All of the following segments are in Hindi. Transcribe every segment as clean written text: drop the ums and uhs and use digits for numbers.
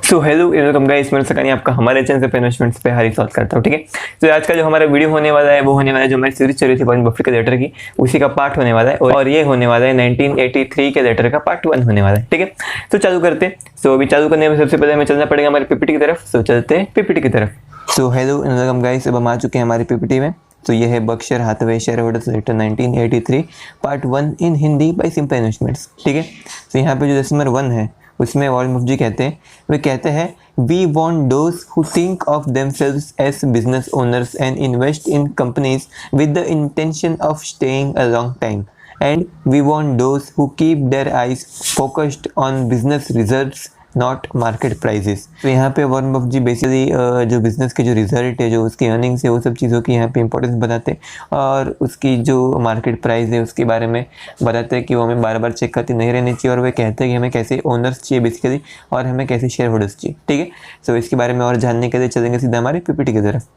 सो हेलो वेलकम गाइस, मैं सकानी आपका हमारे चैनल पे इन्वेस्टमेंट्स पे हारी स्वागत करता हूँ। ठीक है, तो आज का जो हमारा वीडियो होने वाला है वो होने वाला है जो हमारी सीरीज चल रही थी वॉरेन बफेट के लेटर की, उसी का पार्ट होने वाला है और ये होने वाला है 1983 के लेटर का पार्ट 1 होने वाला है। ठीक है, तो चालू करते हैं। सो अभी चालू करने में सबसे पहले हमें चलना पड़ेगा हमारे पीपीटी की तरफ। सो चलते हैं पीपीटी की तरफ। सो हेलो वेलकम गाइस, अब हम आ चुके हैं हमारी पीपीटी में। तो ये है Berkshire Hathaway shareholders letter 1983 part 1 in Hindi by simple investments. ठीक है, तो यहाँ पे जो लेसन नंबर 1 है उसमें वॉरेन बफेट जी कहते हैं, वे कहते हैं we want those who think of themselves as business owners and invest in companies with the intention of staying a long time and we want those who keep their eyes focused on business results not market prices. तो यहाँ पे वॉरेन बफेट जी बेसिकली जो बिजनेस के जो रिजल्ट है, जो उसकी अर्निंग्स है, वो सब चीज़ों की यहाँ पे इंपॉर्टेंस बताते हैं और उसकी जो मार्केट प्राइस है उसके बारे में बताते हैं कि वो हमें बार बार चेक करती नहीं रहनी चाहिए और वे कहते हैं कि हमें कैसे ओनर्स चाहिए बेसिकली और हमें कैसे शेयर होल्डर्स चाहिए। ठीक है, सो इसके बारे में और जानने के लिए चलेंगे सीधा हमारे पीपीटी की तरफ।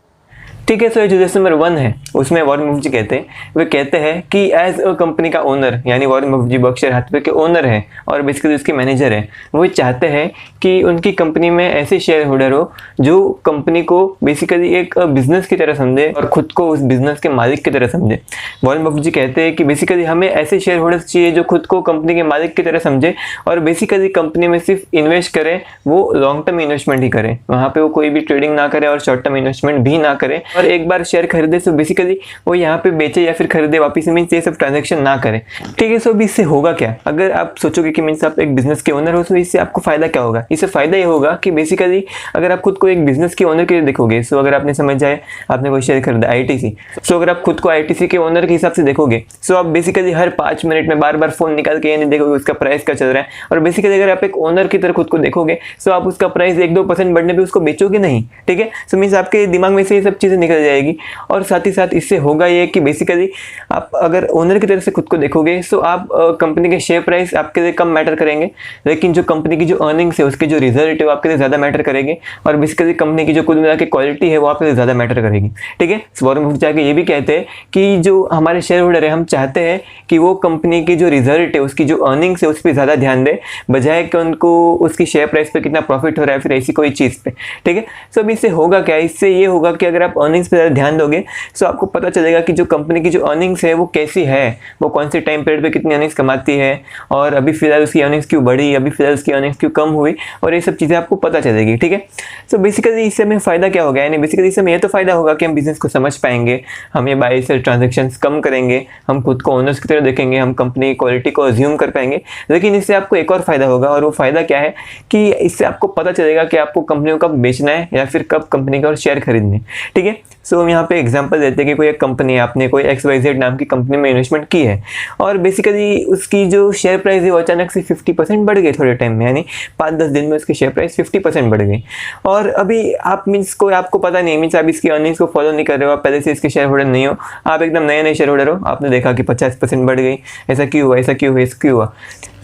ठीक है, सो जो लेसन नंबर 1 है उसमें वॉरेन बफेट जी कहते हैं, वे कहते हैं कि एज अ कंपनी का ओनर, यानी वॉरेन बफेट जी बर्कशायर हाथवे के ओनर है और बेसिकली उसके मैनेजर है, वो चाहते हैं कि उनकी कंपनी में ऐसे शेयर होल्डर हो जो कंपनी को बेसिकली एक बिजनेस की तरह समझे और खुद को उस बिजनेस के मालिक की तरह समझे। वॉरेन बफेट जी कहते हैं कि बेसिकली हमें ऐसे शेयर होल्डर्स चाहिए जो खुद को कंपनी के मालिक की तरह समझे और बेसिकली कंपनी में सिर्फ इन्वेस्ट करे, वो लॉन्ग टर्म इन्वेस्टमेंट ही करे, वहाँ पे वो कोई भी ट्रेडिंग ना करे और शॉर्ट टर्म इन्वेस्टमेंट भी ना करे और एक बार शेयर खरीदे तो बेसिकली वो यहाँ पे बेचे या फिर खरीदे वापस, मीन्स ये सब ट्रांजैक्शन ना करे। ठीक है, सो अभी इससे होगा क्या? अगर आप सोचोगे कि मीन्स आप एक बिजनेस के ओनर हो तो इससे आपको फायदा क्या होगा? इससे फायदा ये होगा कि बेसिकली अगर आप खुद को एक बिजनेस के ओनर के लिए देखोगे, सो अगर आपने समझ जाए आपने कोई शेयर खरीदा आईटीसी, सो अगर आप खुद को आईटीसी के ओनर के हिसाब से देखोगे, सो आप बेसिकली हर 5 मिनट में बार बार फोन निकाल के ये नहीं देखोगे उसका प्राइस क्या चल रहा है और बेसिकली अगर आप एक ओनर की तरह खुद को देखोगे सो आप उसका प्राइस 1-2% बढ़ने पे उसको बेचोगे नहीं। ठीक है, सो मीन्स आपके दिमाग में से ये सब चीजें निकल जाएगी और साथ ही साथ इससे होगा ये कि बेसिकली आप अगर ओनर की तरफ से खुद को देखोगे तो आप कंपनी के शेयर प्राइस आपके लिए कम मैटर करेंगे, लेकिन जो कंपनी की जो अर्निंग्स है उसके जो रिजल्ट है वो आपके लिए ज़्यादा मैटर करेंगे और बेसिकली कंपनी की जो कुल मिला के क्वालिटी है वो आपके लिए ज़्यादा मैटर करेगी। ठीक है, वॉरेन बफेट जाके ये भी कहते हैं कि जो हमारे शेयर होल्डर है हम चाहते हैं कि वो कंपनी की जो रिजल्ट है उसकी जो अर्निंग्स है उस पर ज़्यादा ध्यान दे, बजाय कि उनको उसकी शेयर प्राइस पर कितना प्रॉफिट हो रहा है फिर ऐसी कोई चीज़ पे। ठीक है, सो अभी इससे होगा क्या? इससे ये होगा कि अगर आप अर्निंग्स पर ज़्यादा ध्यान दोगे सो आपको पता चलेगा कि जो कंपनी की जो अर्निंग्स है वो कैसी है, वो कौन से टाइम पीरियड पे कितनी अर्निंग्स कमाती है और अभी फिलहाल उसकी अर्निंग्स क्यों बढ़ी, अभी फिलहाल उसकी अर्निंग्स क्यों कम हुई और ये सब चीज़ें आपको पता चलेगी। ठीक है, सो बेसिकली इससे हमें फ़ायदा क्या होगा? यानी बेसिकली इससे हमें ये तो फ़ायदा होगा कि हम बिजनेस को समझ पाएंगे, हम ये बाय सेल ट्रांजेक्शन्स कम करेंगे, हम खुद को ओनर्स की तरह देखेंगे, हम कंपनी की क्वालिटी को अज्यूम कर पाएंगे। लेकिन इससे आपको एक और फ़ायदा होगा और वो फ़ायदा क्या है कि इससे आपको पता चलेगा कि आपको कंपनी को कब बेचना है या फिर कब कंपनी का और शेयर खरीदने। ठीक है, सो हम यहाँ पे एग्जांपल देते हैं कि कोई एक कंपनी है, आपने कोई XYZ नाम की कंपनी में इन्वेस्टमेंट की है और बेसिकली उसकी जो शेयर प्राइस है वो अचानक से 50% बढ़ गई थोड़े टाइम में, यानी 5-10 दिन में उसकी शेयर प्राइस 50% बढ़ गई और अभी आप मीन्स कोई आपको पता नहीं, मीन्स आप इसकी अर्निंग्स को फॉलो नहीं कर रहे हो, आप पहले से इसके शेयर होल्डर नहीं हो, आप एकदम नए शेयर होल्डर हो, आपने देखा कि 50% बढ़ गई, ऐसा क्यों हुआ, ऐसा क्यों हुआ, ऐसा क्यों हुआ?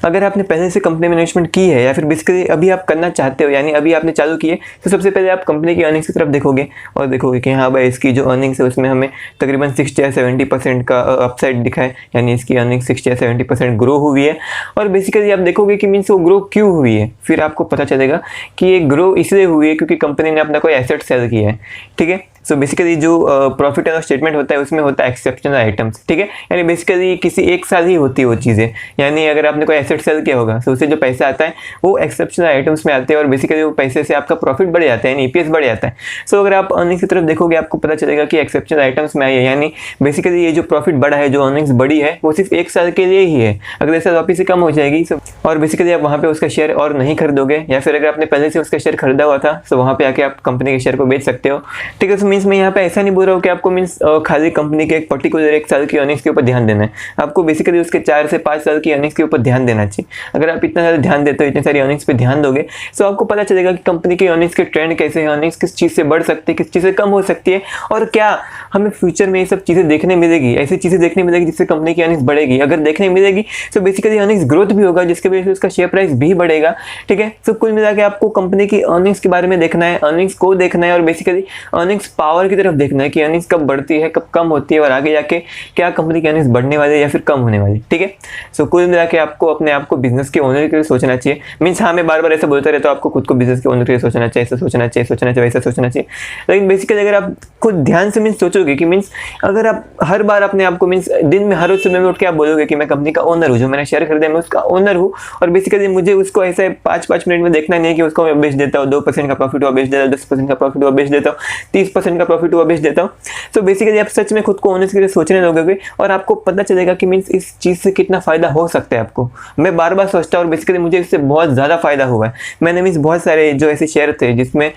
अगर आपने पहले से कंपनी में इन्वेस्टमेंट की है या फिर बेसिकली अभी आप करना चाहते हो, यानी अभी आपने चालू किए, तो सबसे पहले आप कंपनी की अर्निंग्स की तरफ देखोगे और देखोगे कि हाँ भाई इसकी जो अर्निंग्स है उसमें हमें तकरीबन 60 या 70% का अपसाइड दिखा है, यानी इसकी अर्निंग 60 या 70% ग्रो हुई है और बेसिकली आप देखोगे कि मीन्स वो ग्रो क्यों हुई है। फिर आपको पता चलेगा कि ये ग्रो इसलिए हुई है क्योंकि कंपनी ने अपना कोई एसेट सेल किया है। ठीक है, सो बेसिकली जो प्रॉफिट एंड लॉस स्टेटमेंट होता है उसमें होता है एक्सेप्शनल आइटम्स। ठीक है, यानी बेसिकली किसी एक साल ही होती है वो चीज़ें, यानी अगर आपने कोई एसेट सेल किया होगा तो उससे जो पैसा आता है वो एक्सेप्शनल आइटम्स में आते हैं और बेसिकली वो पैसे से आपका प्रॉफिट बढ़ जाता है, यानी EPS बढ़ जाता है। सो अगर आप अर्निंग्स की तरफ देखोगे आपको पता चलेगा कि एक्सेप्शनल आइटम्स में आई है, यानी बेसिकली ये जो प्रॉफिट बढ़ा है, जो अर्निंग्स बढ़ी है वो सिर्फ एक साल के लिए ही है, अगले साल वापस से कम हो जाएगी और बेसिकली आप वहाँ पे उसका शेयर और नहीं खरीदोगे या फिर अगर आपने पहले से उसका शेयर खरीदा हुआ था तो वहाँ पे आके आप कंपनी के शेयर को बेच सकते हो। ठीक है, तो मीन्स मैं यहाँ पे ऐसा नहीं बोल रहा हूँ कि आपको मीन्स खाली कंपनी के एक पर्टिकुलर एक साल की अर्निंग्स के ऊपर ध्यान देना है, आपको बेसिकली उसके 4 से 5 साल की अर्निंग्स के ऊपर ध्यान देना चाहिए। अगर आप इतना ज़्यादा ध्यान देते हो, इतनी सारी अर्निंग्स पे ध्यान दोगे तो आपको पता चलेगा कि कंपनी की अर्निंग्स के ट्रेंड कैसे हैं, अर्निंग्स किस चीज़ से बढ़ सकती है, किस चीज़ से कम हो सकती है और क्या हमें फ्यूचर में ये सब चीज़ें देखने मिलेगी, ऐसी चीज़ें देखने मिलेगी जिससे कंपनी की अर्निंग्स बढ़ेगी। अगर देखने मिलेगी तो बेसिकली अर्निंग्स ग्रोथ भी होगा जिसकी वजह से उसका शेयर प्राइस भी बढ़ेगा। ठीक है, तो कुल मिला के आपको कंपनी की अर्निंग्स के बारे में देखना है, अर्निंग्स को देखना है और बेसिकली अर्निंग्स पावर की तरफ देखना है कि अर्निंग्स कब बढ़ती है, कब कम होती है और आगे जाके क्या कंपनी की अर्निंग्स बढ़ने वाली है या फिर कम होने वाली, ठीक है। सो कुल मिला के आपको अपने आप को बिजनेस के ओनर के लिए सोचना चाहिए। मीन्स हाँ, मैं बार बार ऐसा बोलता रहता हूँ आपको खुद को बिजनेस के ओनर के लिए सोचना चाहिए, ऐसा सोचना चाहिए, सोचना चाहिए, वैसा सोचना चाहिए। लेकिन बेसिकली अगर आप खुद ध्यान से मीन्स सोचोगे कि मीन्स अगर आप हर बार अपने आप को मीन्स दिन में हर रोज सुबह में उठ के आप बोलोगे कि मैं कंपनी का ओनर हूँ, जो मैंने शेयर खरीदा मैं उसका ओनर हूँ, और बेसिकली मुझे उसको ऐसे 5-5 मिनट में देखना नहीं है कि उसको मैं बेच देता हूँ, 2% का प्रॉफिट हुआ बेच देता हूँ, 10% का प्रॉफिट हुआ बेच देता हूँ, 30% का प्रॉफिट हुआ बेच देता हूँ। तो बेसिकली आप सच में खुद को ओनर्स के लिए सोचने लगोगे और आपको पता चलेगा कि मीन्स इस चीज़ से कितना फायदा हो सकता है आपको। मैं बार बार सोचता हूँ और बेसिकली मुझे इससे बहुत ज़्यादा फायदा हुआ है। मैंने मीन्स बहुत सारे जो ऐसे शेयर थे जिसमें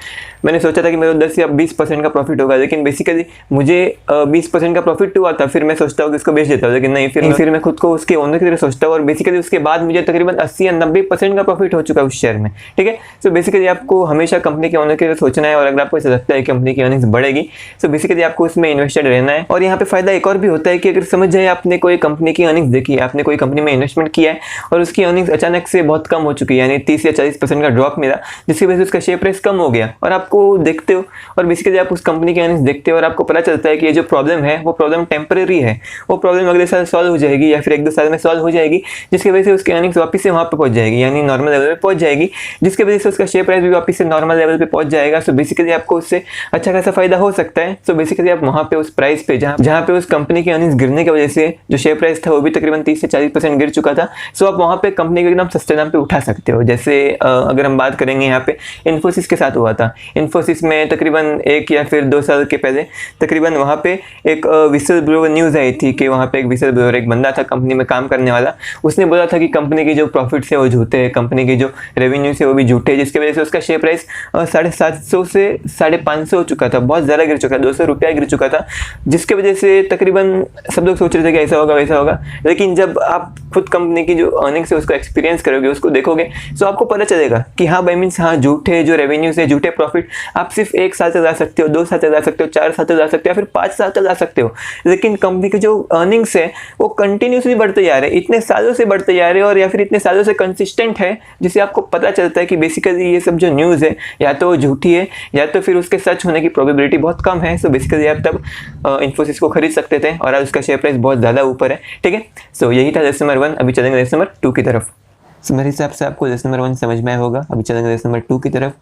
मैंने सोचा था कि मेरे 10 या 20% का प्रॉफिट होगा, लेकिन बेसिकली मुझे 20% का प्रॉफिट हुआ था, फिर मैं सोचता हूँ कि इसको बेच देता हूँ, लेकिन नहीं, फिर मैं खुद को उसके ओनर की तरह सोचता हूँ और बेसिकली उसके बाद मुझे तकरीबन 80 या 90% का प्रॉफिट हो चुका है उस शेयर में, ठीक है। सो बेसिकली आपको हमेशा कंपनी के ओनर की तरह सोचना है और अगर आपको ऐसा लगता है कि कंपनी की अर्निंग्स बढ़ेगी सो बेसिकली आपको उसमें इन्वेस्टेड रहना है। और यहाँ पे फायदा एक और भी होता है कि अगर समझ जाए आपने कोई कंपनी की अर्निंग्स देखी है, आपने कोई कंपनी में इन्वेस्टमेंट किया है और उसकी अर्निंग्स अचानक से बहुत कम हो चुकी है, यानी 30 या 40% का ड्रॉप मिला, जिसकी वजह से उसका शेयर प्राइस कम हो गया, और आपको देखते हो और बेसिकली आप उस कंपनी की अर्निंग्स देखते हो और आपको पता चलता है कि ये जो प्रॉब्लम है वो प्रॉब्लम टेम्परेरी है, वो प्रॉब्लम अगले साल सॉल्व हो जाएगी या फिर 1-2 साल में सॉल्व हो जाएगी, जिसकी वजह से उसकी अर्निंग्स वापस से वहाँ पे पहुँच जाएगी, यानी नॉर्मल लेवल पे पहुँच जाएगी, जिसकी वजह से उसका शेयर प्राइस भी वापस से नॉर्मल लेवल पे पहुँच जाएगा। सो बेसिकली आपको उससे अच्छा खासा फायदा हो सकता है। सो बेसिकली आप वहाँ पे उस प्राइस पे जहाँ पे उस कंपनी की अर्निंग्स गिरने की वजह से जो शेयर प्राइस था वो भी तकरीबन 30 से 40% गिर चुका था। सो आप वहाँ पे कंपनी को एकदम सस्ते दाम पे उठा सकते हो। जैसे अगर हम बात करेंगे यहाँ पे इन्फोसिस के साथ हुआ था। इन्फोसिस में तकरीबन 1 या फिर 2 साल के पहले तकरीबन वहाँ पे एक विसल ब्लोअर न्यूज़ आई थी कि वहाँ पे एक विसल ब्लोअर, एक बंदा था कंपनी में काम करने वाला, उसने बोला था कि कंपनी की जो प्रॉफिट्स है वो झूठे हैं, कंपनी की जो रेवेन्यूज है वो भी झूठे हैं, जिसकी वजह से उसका शेयर प्राइस 750 से 550 हो चुका था, बहुत ज़्यादा गिर चुका था, 200 रुपया गिर चुका था, जिसकी वजह से तकरीबन सब लोग सोच रहे थे कि ऐसा होगा वैसा होगा। लेकिन जब आप खुद कंपनी की जो अर्निंग्स है उसको एक्सपीरियंस करोगे, उसको देखोगे, तो आपको पता चलेगा कि हाँ भाई मीन्स हाँ झूठे जो रेवेन्यूज है, झूठे प्रॉफिट आप सिर्फ 1 साल तक ला सकते हो, 2 साल तक ला सकते हो, 4 साल तक ला सकते हो या फिर 5 साल तक ला सकते हो, लेकिन कंपनी के जो अर्निंग्स है वो कंटिन्यूसली बढ़ते जा रहे हैं, इतने सालों से बढ़ते जा रहे हैं और या फिर इतने सालों से कंसिस्टेंट है, जिससे आपको पता चलता है कि बेसिकली ये सब जो न्यूज़ है या तो झूठी है या तो फिर उसके सच होने की प्रोबेबिलिटी बहुत कम है। सो बेसिकली आप तब इन्फोसिस को खरीद सकते थे और आज उसका शेयर प्राइस बहुत ज़्यादा ऊपर है, ठीक है। सो यही था लेसन नंबर 1। अभी चलेंगे लेसन नंबर 2 की तरफ। सो मेरे हिसाब से आपको लेसन नंबर 1 समझ में आया होगा। अभी चलेंगे लेसन नंबर 2 की तरफ।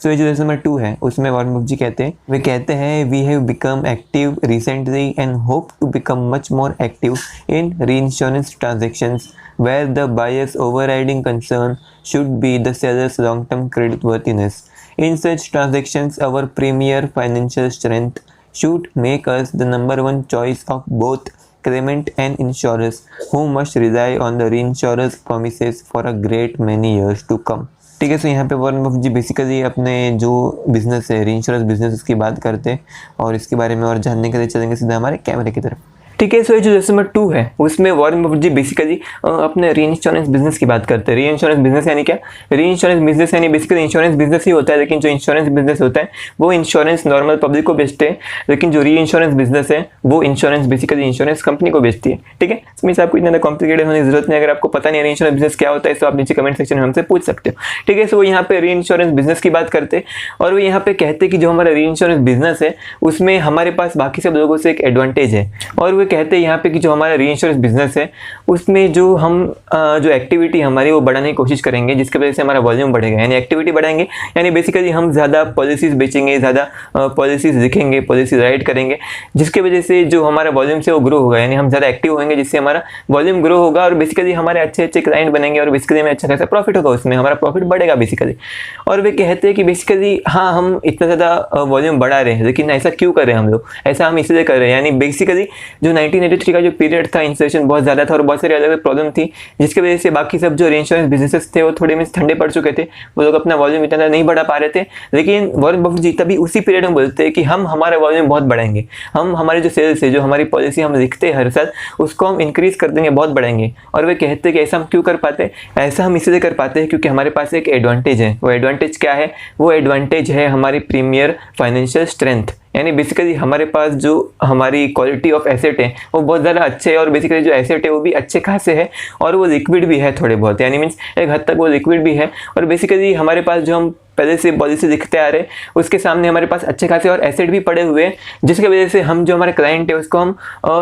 सो ये जो लेसन नंबर 2 है उसमें वॉरेन बफेट जी कहते हैं, वे कहते हैं we have become active recently and hope to become much more active in reinsurance transactions where the buyer's overriding concern should be the seller's long-term creditworthiness. In such transactions, our premier financial strength should make us the number one choice of both claimant and insurers who must rely on the reinsurer's promises for a great many years to come. ठीक है। सो यहाँ पे वॉरेन बफेट जी बेसिकली अपने जो बिजनेस है रीइंश्योरेंस बिजनेस उसकी बात करते हैं और इसके बारे में और जानने के लिए चलेंगे सीधा हमारे कैमरे की तरफ। ठीक है। सो ये जो लेसन नंबर 2 है उसमें वॉरेन बफेट जी बेसिकली अपने रीइंश्योरेंस बिजनेस की बात करते हैं। रीइंश्योरेंस बिजनेस यानी क्या? रीइंश्योरेंस बिजनेस यानी बेसिकली इंश्योरेंस बिजनेस ही होता है, लेकिन जो इंश्योरेंस बिजनेस होता है वो इंश्योरेंस नॉर्मल पब्लिक को बेचते हैं, लेकिन जो रीइंश्योरेंस बिजनेस है वो इंश्योरेंस बेसिकली इंश्योरेंस कंपनी को बेचती है, ठीक है। मीन्स आपको इतना कॉम्प्लिकेटेड होने की जरूरत नहीं। अगर आपको पता नहीं है रीइंश्योरेंस बिजनेस क्या होता है तो आप नीचे कमेंट सेक्शन में हमसे पूछ सकते हो, ठीक है। सो वो यहाँ पे रीइंश्योरेंस बिजनेस की बात करते हैं और वो यहाँ पे कहते हैं कि जो हमारा रीइंश्योरेंस बिजनेस है उसमें हमारे पास बाकी सब लोगों से एक एडवांटेज है, और वो कहते हैं यहाँ पे कि जो हमारा रीइंश्योरेंस बिजनेस है उसमें जो हम जो एक्टिविटी हमारी वो बढ़ाने की कोशिश करेंगे, जिसकी वजह से हमारा वॉल्यूम बढ़ेगा, यानी एक्टिविटी बढ़ाएंगे, यानी बेसिकली हम ज़्यादा पॉलिसीज़ बेचेंगे, ज़्यादा पॉलिसीज़ लिखेंगे, पॉलिसीज राइट करेंगे, जिसकी वजह से जो हमारा वॉल्यूम से वो ग्रो होगा, यानी हम ज़्यादा एक्टिव होंगे जिससे हमारा वॉल्यूम ग्रो होगा और बेसिकली हमारे अच्छे अच्छे क्लाइंट बनेंगे और बेसिकली हमें अच्छा खासा प्रॉफिट होगा, उसमें हमारा प्रॉफिट बढ़ेगा बेसिकली। और वे कहते हैं कि बेसिकली हाँ हम इतना ज़्यादा वॉल्यूम बढ़ा रहे हैं, लेकिन ऐसा क्यों कर रहे हैं हम लोग? ऐसा हम इसलिए कर रहे हैं, यानी बेसिकली जो 1983 का जो पीरियड था इन्फ्लेशन बहुत ज़्यादा था और बहुत सारी अलग अलग प्रॉब्लम थी, जिसकी वजह से बाकी सब जो इंश्योरेंस बिजनेसेस थे वो थोड़े में ठंडे पड़ चुके थे, वो लोग अपना वॉल्यूम इतना नहीं बढ़ा पा रहे थे। लेकिन वॉरेन बफेट जी तभी उसी पीरियड में बोलते हैं कि हम हमारा वॉल्यूम बहुत बढ़ाएंगे, हम हमारे जो सेल्स है, जो हमारी पॉलिसी हम लिखते हैं हर साल, उसको हम इंक्रीज कर देंगे, बहुत बढ़ाएंगे। और वे कहते हैं कि ऐसा हम क्यों कर पाते हैं? ऐसा हम इसलिए कर पाते हैं क्योंकि हमारे पास एक एडवांटेज है। वो एडवांटेज क्या है? वो एडवांटेज है हमारी प्रीमियर फाइनेंशियल स्ट्रेंथ, यानी बेसिकली हमारे पास जो हमारी क्वालिटी ऑफ एसेट है वो बहुत ज़्यादा अच्छे है और बेसिकली जो एसेट है वो भी अच्छे खासे है और वो लिक्विड भी है थोड़े बहुत, यानी मीन्स एक हद तक वो लिक्विड भी है। और बेसिकली हमारे पास जो हम पहले से पॉलिसी दिखते आ रहे, उसके सामने हमारे पास अच्छे खासे और एसेट भी पड़े हुए हैं, जिसकी वजह से हम जो हमारे क्लाइंट है उसको हम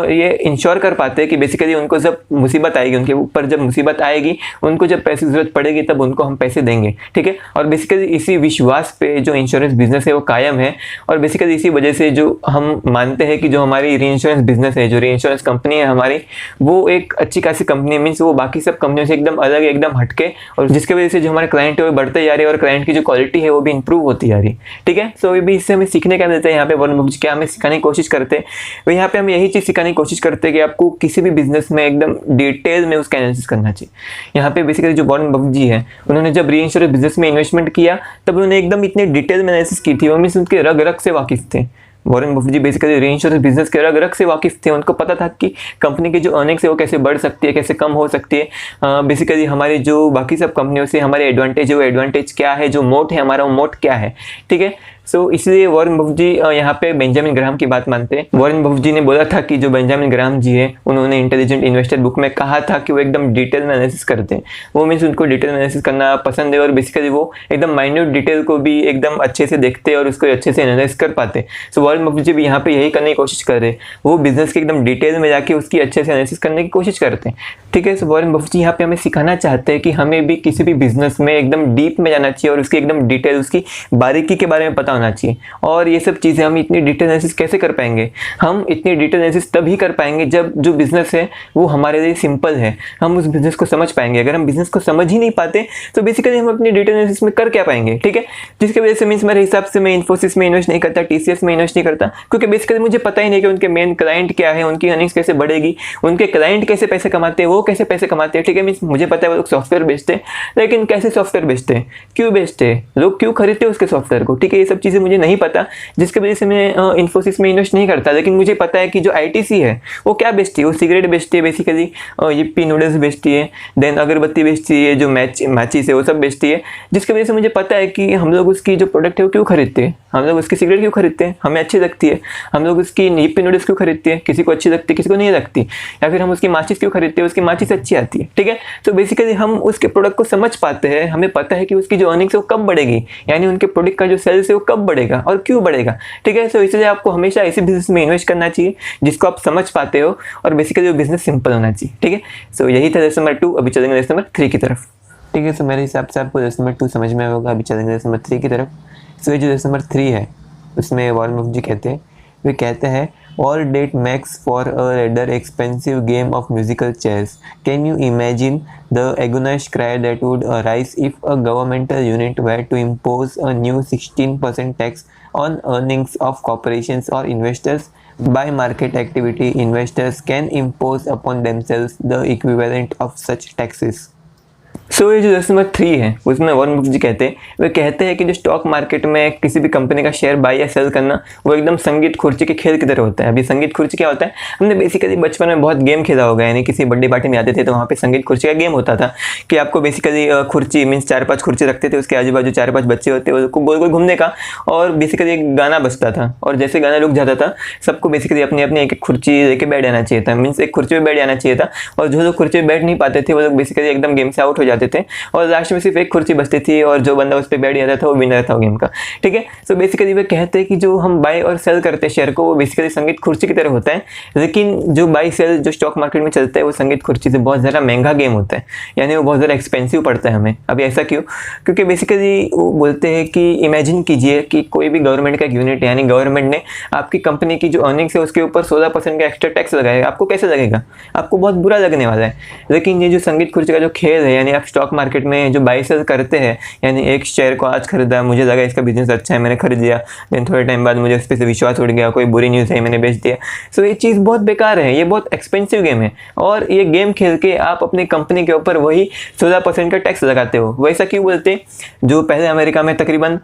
ये इंश्योर कर पाते हैं कि बेसिकली उनको जब मुसीबत आएगी, उनके ऊपर जब मुसीबत आएगी, उनको जब पैसे की जरूरत पड़ेगी तब उनको हम पैसे देंगे, ठीक है। और बेसिकली इसी विश्वास पे जो इंश्योरेंस बिजनेस है वो कायम है, और बेसिकली इसी वजह से जो हम मानते हैं कि जो हमारी री इंश्योरेंस बिजनेस है, जो री इंश्योरेंस कंपनी है हमारी, वो एक अच्छी खासी कंपनी मीन्स वो बाकी सब कंपनियों से एकदम अलग, एकदम हटके, और जिसकी वजह से जो हमारे क्लाइंट है वो बढ़ते जा रहे हैं और क्लाइंट की जो क्वालिटी है वो भी इंप्रूव होती जा रही है, ठीक है। सो ये भी इससे हमें सीखने का मिलता है। यहाँ पे वॉरेन बफेट क्या हमें सिखाने की कोशिश करते हैं, वो यहाँ पे हम यही चीज़ सिखाने की कोशिश करते हैं कि आपको किसी भी बिजनेस में एकदम डिटेल में उसका एनालिसिस करना चाहिए। यहाँ पे बेसिकली जो वॉरेन बफेट जी है, उन्होंने जब री इंश्योरेंस बिजनेस में इन्वेस्टमेंट किया तब उन्होंने एकदम इतने डिटेल में एनालिसिस की थी, वो मीन्स उनके रग रग से वाकिफ थे। वॉरेन बफेट जी बेसिकली री इंश्योरेंस बिजनेस के रग रग से वाकिफ थे, उनको पता था कि कंपनी की जो अर्निंग्स है वो कैसे बढ़ सकती है, कैसे कम हो सकती है। बेसिकली हमारी जो बाकी सब कंपनियों से हमारे एडवांटेज है वो एडवांटेज क्या है, जो मोट है हमारा वो मोट क्या है, ठीक है। सो इसलिए वॉरेन बफेट जी यहाँ पे बेंजामिन ग्राहम की बात मानते हैं। वॉरेन बफेट जी ने बोला था कि जो बेंजामिन ग्राहम जी है, उन्होंने इंटेलिजेंट इन्वेस्टर बुक में कहा था कि वो एकदम डिटेल में एनालिसिस करते हैं। वो मीन्स उनको डिटेल में एनालिसिस करना पसंद है, और बेसिकली वो एकदम माइन्यूट डिटेल को भी एकदम अच्छे से देखते हैं और उसको अच्छे से एनालाइज कर पाते हैं। सो वॉरेन बफेट जी भी यहाँ पे यही करने की कोशिश कर रहे हैं, वो बिजनेस के एकदम डिटेल में जाके उसकी अच्छे से एनालिसिस करने की कोशिश करते हैं, ठीक है। सो वॉरेन बफेट जी यहाँ पे हमें सिखाना चाहते हैं कि हमें भी किसी भी बिजनेस में एकदम डीप में जाना चाहिए और उसकी एकदम डिटेल, उसकी बारीकी के बारे में पता होना चाहिए। और ये सब चीज़ें हम इतनी डिटेल एनालिसिस कैसे कर पाएंगे? हम इतनी डिटेल एनालिसिस तभी कर पाएंगे जब जो बिजनेस है वो हमारे लिए सिंपल है, हम उस बिजनेस को समझ पाएंगे। अगर हम बिजनेस को समझ ही नहीं पाते तो बेसिकली हम अपनी डिटेल एनालिसिस में कर क्या पाएंगे, ठीक है। जिसकी वजह से मीन्स मेरे हिसाब से मैं इन्फोसिस में इन्वेस्ट नहीं करता, टीसीएस में इन्वेस्ट नहीं करता, क्योंकि बेसिकली मुझे पता ही नहीं कि उनके मेन क्लाइंट क्या है, उनकी अर्निंग्स कैसे बढ़ेगी, उनके क्लाइंट कैसे पैसे कमाते हैं, वो कैसे पैसे कमाते हैं, ठीक है। मीन्स मुझे पता है वो लोग सॉफ्टवेयर बेचते हैं, लेकिन कैसे सॉफ्टवेयर बेचते हैं, क्यों बेचते हैं, लोग क्यों खरीदते हैं उसके सॉफ्टवेयर को, ठीक है। ये सब चीज़ें मुझे नहीं पता, जिसकी वजह से मैं इन्फोसिस में इन्वेस्ट नहीं करता। लेकिन मुझे पता है कि जो आईटीसी है वो क्या बेचती है, वो सिगरेट बेचती है, बेसिकली yippee नूडल्स बेचती है, देन अगरबत्ती बेचती है, जो माचिस है वो सब बेचती है, जिसकी वजह से मुझे पता है कि हम लोग उसकी जो प्रोडक्ट है वो क्यों खरीदते हैं, हम लोग उसकी सिगरेट क्यों खरीदते हैं, हमें अच्छी लगती है, हम लोग उसकी yippee नूडल्स क्यों खरीदते हैं, किसी को अच्छी लगती है, किसी को नहीं लगती, या फिर हम उसकी माचिस क्यों खरीदते हैं, उसकी माचिस अच्छी आती है, ठीक है। तो बेसिकली हम उसके प्रोडक्ट को समझ पाते हैं, हमें पता है कि उसकी जो अर्निंग्स है वो कब बढ़ेगी, यानी उनके प्रोडक्ट का जो सेल्स है वो कब बढ़ेगा और क्यों बढ़ेगा, ठीक है। सो इसलिए आपको हमेशा ऐसे बिजनेस में इन्वेस्ट करना चाहिए जिसको आप समझ पाते हो, और बेसिकली वो बिजनेस सिंपल होना चाहिए, ठीक है। सो यही था लेसन नंबर 2। अभी चलेंगे लेसन नंबर 3 की तरफ, ठीक है। सो मेरे हिसाब से आपको लेसन नंबर 2 समझ में होगा। अभी चलेंगे लेसन नंबर 3 की तरफ। सो ये जो लेसन नंबर 3 है उसमें वॉरेन बफेट जी कहते हैं all that makes for a rather expensive game of musical chairs. Can you imagine the agonized cry that would arise if a governmental unit were to impose a new 16% tax on earnings of corporations or investors? By market activity, investors can impose upon themselves the equivalent of such taxes. सो ये जो लेसन नंबर 3 है उसमें वॉरेन बफेट जी कहते हैं कि जो स्टॉक मार्केट में किसी भी कंपनी का शेयर बाय या सेल करना वो एकदम संगीत खुर्ची के खेल की तरह होता है। अभी संगीत खुर्ची क्या होता है, हमने बेसिकली बचपन में बहुत गेम खेला होगा, यानी किसी बर्थडे पार्टी में आते थे तो वहाँ पे संगीत खुर्ची का गेम होता था कि आपको बेसिकली खुर्ची मीन्स 4-5 खुर्ची रखते थे, उसके आजू बाजू 4-5 बच्चे होते हैं, उनको गोल गोल घूमने का, और बेसिकली एक गाना बजता था, और जैसे गाना रुक जाता था सबको बेसिकली अपनी अपनी एक खुर्ची लेके बैठ जाना चाहिए था, मीन्स एक खुर्ची पर बैठ जाना चाहिए था, और जो लोग खुर्ची पर बैठ नहीं पाते थे वो लोग बेसिकली एकदम गेम से आउट हो जाते थे, और लास्ट में सिर्फ एक खुर्ची बचती थी और जो बंदा उस पर बैठ जाता था वो विनर था गेम का, ठीक है। सो बेसिकली वे कहते हैं कि जो हम बाय और सेल करते हैं शेयर को वो बेसिकली संगीत खुर्ची की तरह होता है, लेकिन जो बाय सेल जो स्टॉक मार्केट में चलता है वो संगीत खुर्ची से बहुत ज़्यादा महंगा गेम होता है, यानी वो बहुत ज़्यादा एक्सपेंसिव पड़ता है हमें। अभी ऐसा क्यों? क्योंकि बेसिकली वो बोलते हैं कि इमेजिन कीजिए कि कोई भी गवर्नमेंट का एक यूनिट, यानी गवर्नमेंट ने आपकी कंपनी की जो अर्निंग्स है उसके ऊपर 16% का एक्स्ट्रा टैक्स लगाएगा, आपको कैसे लगेगा? आपको बहुत बुरा लगने वाला है। लेकिन ये जो संगीत खुर्ची का जो खेल है, यानी आप स्टॉक मार्केट में जो बाय सेल करते हैं, यानी एक शेयर को आज खरीदा, मुझे लगा इसका बिजनेस अच्छा है, मैंने खरीद लिया, देन थोड़े टाइम बाद मुझे उस पर से विश्वास उड़ गया, कोई बुरी न्यूज़ है मैंने बेच दिया। सो ये चीज़ बहुत बेकार है, ये बहुत एक्सपेंसिव गेम है, और ये गेम खेल के आप अपनी कंपनी के ऊपर वही 16% का टैक्स लगाते हो। वैसा क्यों बोलते? जो पहले अमेरिका में तकरीबन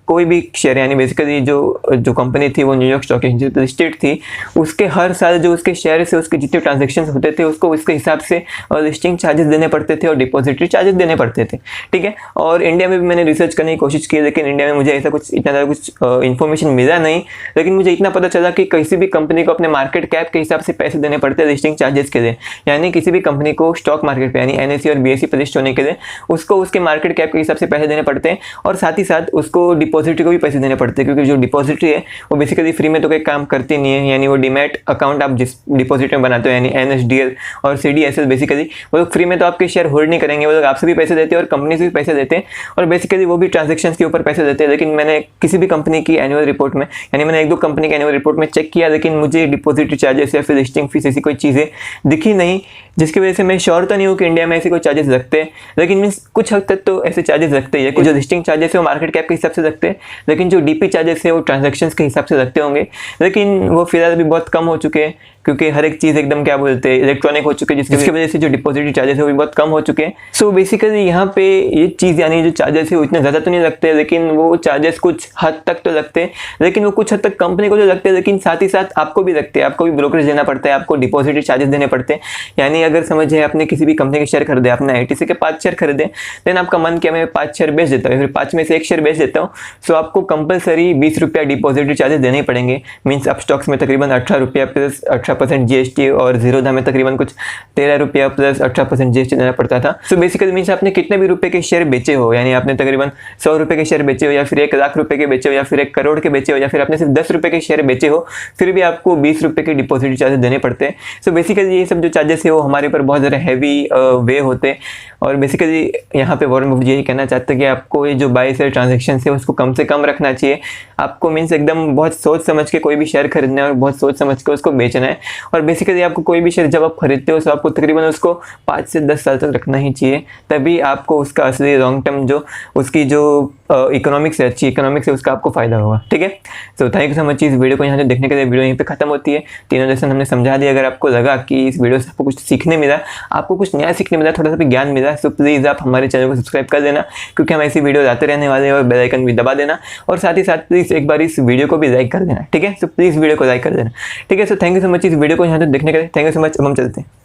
कोई भी शेयर, यानी बेसिकली जो कंपनी थी वो न्यूयॉर्क स्टॉक एक्सचेंज पर लिस्टेड थी, उसके हर साल जो उसके शेयर से उसके जितने ट्रांजेक्शन होते थे उसको उसके हिसाब से लिस्टिंग चार्जेस देने पड़ते थे और डिपॉजिटरी चार्जेस देने पड़ते थे, ठीक है। और इंडिया में भी मैंने रिसर्च करने की कोशिश की, लेकिन इंडिया में मुझे ऐसा कुछ इतना ज़्यादा कुछ इन्फॉर्मेशन मिला नहीं। लेकिन मुझे इतना पता चला कि किसी भी कंपनी को अपने मार्केट कैप के हिसाब से पैसे देने पड़ते हैं लिस्टिंग चार्जेस के लिए। यानी किसी भी कंपनी को स्टॉक मार्केट पे यानी NSE और BSE पर लिस्ट होने के लिए उसको उसके मार्केट कैप के हिसाब से पैसे देने पड़ते हैं, और साथ ही साथ उसको डिपॉजिटरी को भी पैसे देने पड़ते हैं, क्योंकि जो डिपॉजिटरी है वो बेसिकली फ्री में तो कोई काम करती नहीं है। यानी वो डीमैट अकाउंट आप जिस डिपॉजिट में बनाते हो यानी NSDL और CDSL, बेसिकली वो लोग फ्री में तो आपके शेयर होल्ड नहीं करेंगे, वो लोग आपसे भी पैसे देते हैं और कंपनी से भी पैसे देते हैं, और बेसिकली वो भी ट्रांजेक्शन के ऊपर पैसे देते हैं। लेकिन मैंने किसी भी कंपनी की एनुअल रिपोर्ट में, यानी मैंने 1-2 कंपनी की एनुअल रिपोर्ट में चेक किया, लेकिन मुझे डिपॉजिटरी चार्जेस या फिर लिस्टिंग फीस ऐसी कोई चीज़ें दिखी नहीं, जिसकी वजह से मैं श्योर तो नहीं हूँ कि इंडिया में ऐसे कोई चार्जेस लगते हैं। लेकिन मीन्स कुछ हद तक तो ऐसे चार्जेस लगते ही है। कुछ जो लिस्टिंग चार्जेस है वो मार्केट कैप के हिसाब से लगते हैं, लेकिन जो DP चार्जेस है वो ट्रांजेक्शन्स के हिसाब से लगते होंगे। लेकिन वो फिलहाल अभी बहुत कम हो चुके हैं, क्योंकि हर एक चीज़ एकदम क्या बोलते हैं इलेक्ट्रॉनिक हो चुके हैं, जिसकी वजह से जो डिपॉजिटरी चार्जेस है वो भी बहुत कम हो चुके हैं। सो बेसिकली यहाँ पे ये चीज़ यानी जो चार्जेस है वो इतने ज़्यादा तो नहीं लगते, लेकिन वो चार्जेस कुछ हद तक तो लगते हैं। लेकिन वो कुछ हद तक कंपनी को तो लगते हैं, लेकिन साथ ही साथ आपको भी लगते हैं, आपको भी ब्रोकरेज देना पड़ता है, आपको डिपॉजिटरी चार्जेस देने पड़ते हैं। यानी अगर समझिए आपने किसी भी कंपनी के शेयर खरीदे, आपने ITC के 5 शेयर खरीदे, देन आपका मन किया मैं 5 शेयर बेच देता हूँ, फिर 5 में से 1 शेयर बेच देता हूँ, सो आपको कंपलसरी 20 रुपया डिपॉजिटरी चार्जेस देने ही पड़ेंगे। मीन्स अब स्टॉक्स में तकरीबन 18 रुपया प्लस 18% GST, और जीरोधा में तकरीबन कुछ 13 रुपया प्लस 18% GST देना पड़ता था। सो बेसिकली मीन्स आपने कितने भी रुपए के शेयर बेचे हो, यानी आपने तकरीबन 100 रुपए के शेयर बेचे हो, या फिर 1 लाख रुपए के बेचे हो, या फिर 1 करोड़ के बेचे हो, या फिर आपने सिर्फ 10 रुपए के शेयर बेचे हो, फिर भी आपको 20 रुपए के डिपॉजिट चार्जेस देने पड़ते हैं। सो बेसिकली ये सब जो चार्जेस है वो हमारे ऊपर बहुत ज़्यादा हैवी वे होते हैं। और बेसिकली यहाँ पे वॉरेन बफेट यही कहना चाहते हैं कि आपको ये जो बाई सेल ट्रांजेक्शन है उसको कम से कम रखना चाहिए। आपको मीन्स एकदम बहुत सोच समझ के कोई भी शेयर खरीदना है और बहुत सोच समझ के उसको बेचना है। और बेसिकली आपको कोई भी शेयर जब आप खरीदते हो तो आपको तकरीबन उसको 5 से 10 साल तक रखना ही चाहिए, तभी आपको उसका असली लॉन्ग टर्म जो उसकी जो इकोनॉमिक्स है, अच्छी इकोनॉमिक्स है, उसका आपको फायदा होगा, ठीक है। तो थैंक यू सो मच इस वीडियो को यहाँ से देखने के लिए। वीडियो यहीं पे खत्म होती है, तीनों लेसन हमने समझा दिया। अगर आपको लगा कि इस वीडियो से आपको कुछ सीखने मिला, आपको कुछ नया सीखने मिला, थोड़ा सा भी ज्ञान मिला, तो प्लीज़ आप हमारे चैनल को सब्सक्राइब कर देना, क्योंकि हम ऐसी वीडियो आते रहने वाले हैं। और बेल आइकन भी दबा देना, और साथ ही साथ प्लीज़ एक बार इस वीडियो को भी लाइक कर देना, ठीक है। तो प्लीज़ वीडियो को लाइक कर देना, ठीक है। So thank you so much इस वीडियो को यहाँ तक देखने के लिए। Thank you so much. अब हम चलते हैं।